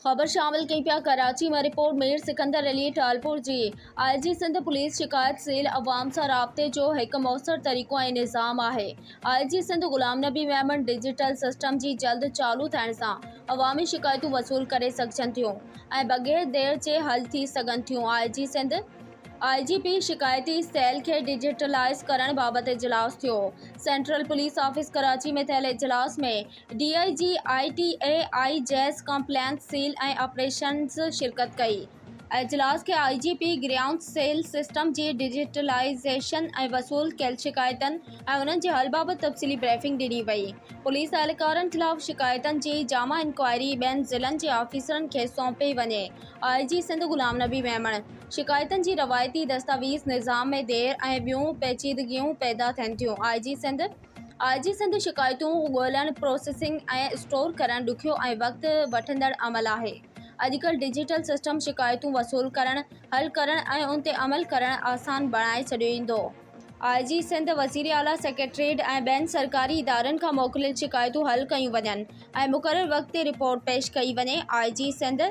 ख़बर शामिल कई पिया कराची में रिपोर्ट मीर सिकंदर अली टालपुर जी IG सिंध पुलिस शिकायत सेल अवाम सां राब्ते जो एक मौसर तरीक़ो ऐं निज़ाम है। IG Sindh Ghulam Nabi Memon digital system जी जल्द चालू थियण सां अवामी शिकायतूं वसूल करे सघजनि थियूं ऐं बग़ैर देर जे हल थी सघनि थियूं। IG सिंध IGP शिकायती सेल के डिजिटलाइज़ करण बाबत इजलास थियो। सेंट्रल पुलिस ऑफिस कराची में थियल इजलास में DIG ITAI जैस कंप्लेंट सेल ऐं ऑपरेशंस शिरकत कई। इजलास के IGP ग्राउंड सेल सिस्टम जी डिजिटलाइजेशन ऐं वसूल कयल शिकायतन ऐं उन्हनि जे हल बाबत तफ़सीली ब्रीफिंग ॾिनी वई। पुलिस एहलकारनि ख़िलाफ़ शिकायतन जी जामा इंक्वायरी ॿियनि ज़िलनि जे ऑफिसरनि खे सौंपी वञे। IG सिंध गुलाम नबी मेमन शिकायतन जी रवायती दस्तावेज़ निज़ाम में देर ऐं ॿियूं पेचीदगियूं पैदा थियनि थियूं। IG सिंध शिकायतूं ॻोल्हण, प्रोसेसिंग ऐं स्टोर करण ॾुखियो ऐं वक़्त वठंदड़ अमल आहे। अॼुकल्ह डिजिटल सिस्टम शिकायतूं वसूल करण, हल करण ऐं उन ते अमल करण आसान बणाए छॾींदो। IG सिंध वज़ीर आला सेक्रेटरीट ऐं ॿियनि सरकारी इदारनि खां मोकिलियल शिकायतूं हल कयूं वञनि ऐं मुक़रर वक़्त ते रिपोर्ट पेश कई वञे। IG सिंध